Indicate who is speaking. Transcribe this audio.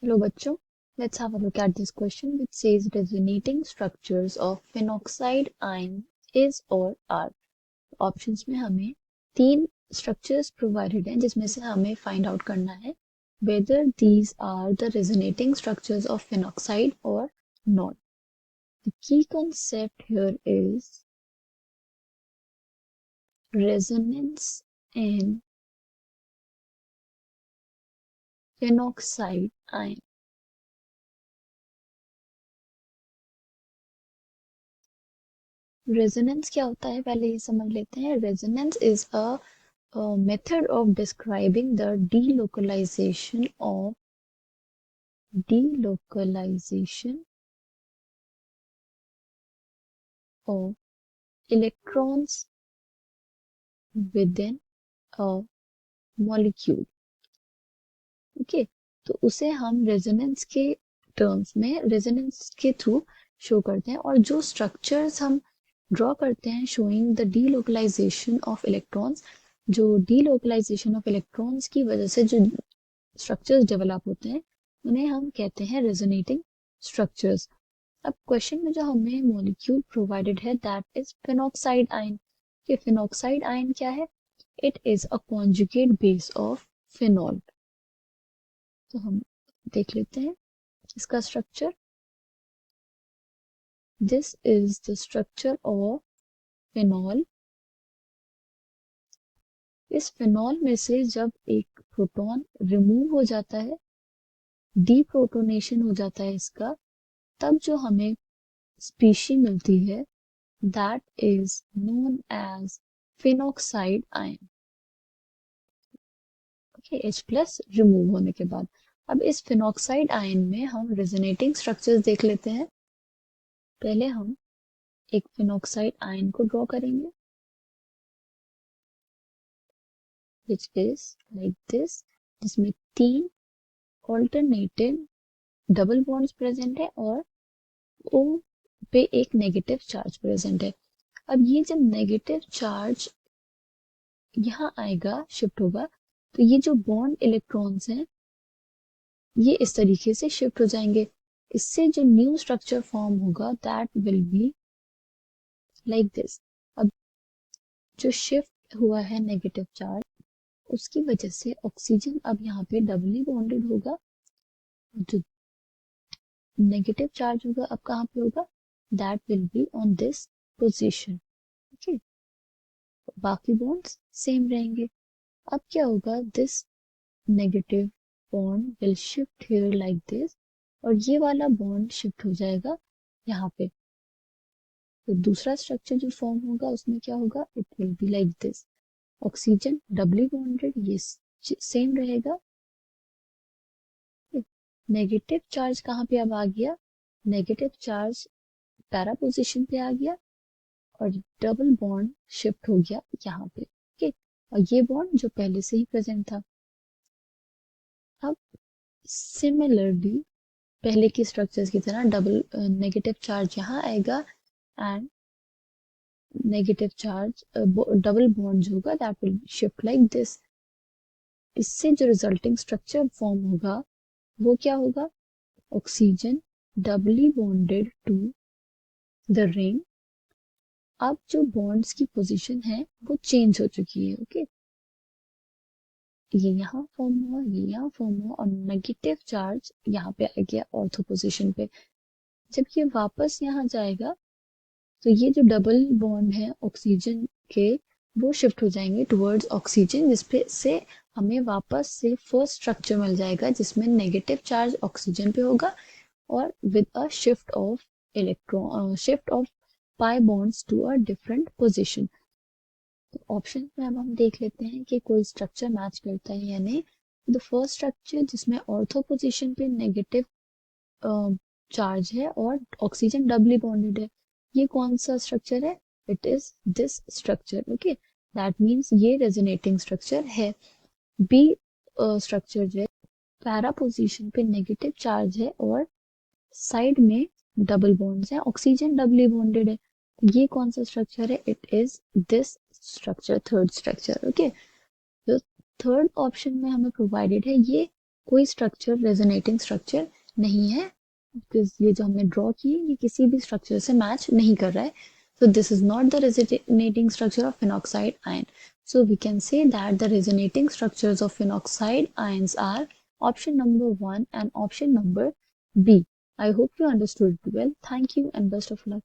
Speaker 1: Hello बच्चों, let's have a look at this question which says resonating structures of phenoxide ion is or are. Options में हमें तीन structures provided हैं जिसमें से हमें find out करना है whether these are the resonating structures of phenoxide or not. The key concept here is resonance in phenoxide ion. Resonance क्या होता है पहले ये समझ लेते हैं. Resonance is a method of describing the delocalization of electrons within a molecule. Okay, तो उसे हम रेजोनेंस के टर्म्स में रेजोनेंस के थ्रू शो करते हैं और जो स्ट्रक्चर्स हम ड्रॉ करते हैं showing the delocalization of electrons, जो delocalization ऑफ इलेक्ट्रॉन्स की वजह से जो स्ट्रक्चर्स डेवलप होते हैं उन्हें हम कहते हैं रेजोनेटिंग स्ट्रक्चर्स. अब क्वेश्चन में जो हमें मॉलिक्यूल प्रोवाइडेड है दैट इज फेनॉक्साइड आयन. ये फेनॉक्साइड आयन क्या है? It is a conjugate base of phenol. तो हम देख लेते हैं इसका structure. This is the structure of phenol. इस फिनॉल में से जब एक प्रोटॉन रिमूव हो जाता है, डीप्रोटोनेशन हो जाता है इसका, तब जो हमें स्पीशी मिलती है that is known as phenoxide ion. Okay, H plus remove होने के बाद. अब इस फिनॉक्साइड आयन में हम रेजोनेटिंग स्ट्रक्चर्स देख लेते हैं. पहले हम एक फिनॉक्साइड आयन को ड्रॉ करेंगे which is like this, जिसमें तीन ऑल्टरनेटिव डबल बॉन्ड्स प्रेजेंट है और O पे एक नेगेटिव चार्ज प्रेजेंट है. अब ये जब नेगेटिव चार्ज यहाँ आएगा, शिफ्ट होगा, तो ये जो बॉन्ड इलेक्ट्रॉन्स हैं ये इस तरीके से शिफ्ट हो जाएंगे. इससे जो न्यू स्ट्रक्चर फॉर्म होगा that will be like this. अब जो शिफ्ट हुआ है नेगेटिव चार्ज, उसकी वजह से ऑक्सीजन अब यहाँ पे डबली बॉन्डेड होगा. जो नेगेटिव चार्ज होगा अब कहाँ पे होगा? That will be on this position. Okay, बाकी बॉन्ड्स सेम रहेंगे. अब क्या होगा? This negative bond will shift here like this और ये वाला बॉन्ड शिफ्ट हो जाएगा यहाँ पे. तो दूसरा स्ट्रक्चर जो फॉर्म होगा उसमें क्या होगा? It will be like this. Oxygen doubly bonded, ये सेम रहेगा. नेगेटिव चार्ज कहाँ पे अब आ गया? नेगेटिव चार्ज पैरा पोजीशन पे आ गया और डबल बॉन्ड शिफ्ट हो गया यहाँ पे. ओके, और ये बॉन्ड जो पहले से ही प्रेजेंट था. अब सिमिलरली पहले की स्ट्रक्चर्स की तरह डबल नेगेटिव चार्ज यहाँ आएगा and negative charge double bond जो होगा that will shift like this. इससे जो रिजल्टिंग स्ट्रक्चर फॉर्म होगा वो क्या होगा? Oxygen doubly bonded to the ring. अब जो बॉन्ड्स की पोजीशन है वो चेंज हो चुकी है. ओके, ये यहाँ फॉर्म हुआ, ये यहाँ फॉर्म हुआ और नेगेटिव चार्ज यहाँ पे आ गया ऑर्थो पोजीशन पे. जब ये वापस यहाँ जाएगा तो ये जो डबल बॉन्ड है ऑक्सीजन के वो शिफ्ट हो जाएंगे टुवर्ड्स ऑक्सीजन, जिसपे से हमें वापस से फर्स्ट स्ट्रक्चर मिल जाएगा जिसमें नेगेटिव चार्ज ऑक्सीजन पे होगा और with a shift of electron, shift of pi bonds to a different position. तो ऑप्शन में अब हम देख लेते हैं कि कोई स्ट्रक्चर मैच करता है या नहीं. द फर्स्ट स्ट्रक्चर जिसमें ऑर्थो पोजीशन पे नेगेटिव चार्ज है और ऑक्सीजन डबली बॉन्डेड है, ये कौन सा स्ट्रक्चर है? It is this structure. Okay, that means ये रेजोनेटिंग स्ट्रक्चर है. बी स्ट्रक्चर जो है पैरा पोजीशन पे नेगेटिव चार्ज है और साइड में डबल बॉन्ड्स हैं, ऑक्सीजन डबली बॉन्डेड है, ये कौन सा स्ट्रक्चर है? It is this structure, third structure. Okay, जो थर्ड ऑप्शन में हमें प्रोवाइडेड है ये कोई स्ट्रक्चर रेजोनेटिंग स्ट्रक्चर नहीं है, बिकॉज ये जो हमने ड्रॉ किए ये किसी भी स्ट्रक्चर से मैच नहीं कर रहा है. So this is not the resonating structure of phenoxide ion. So we can say that the resonating structures of phenoxide ions are option number 1 and option number B. I hope you understood it well. Thank you and best of luck.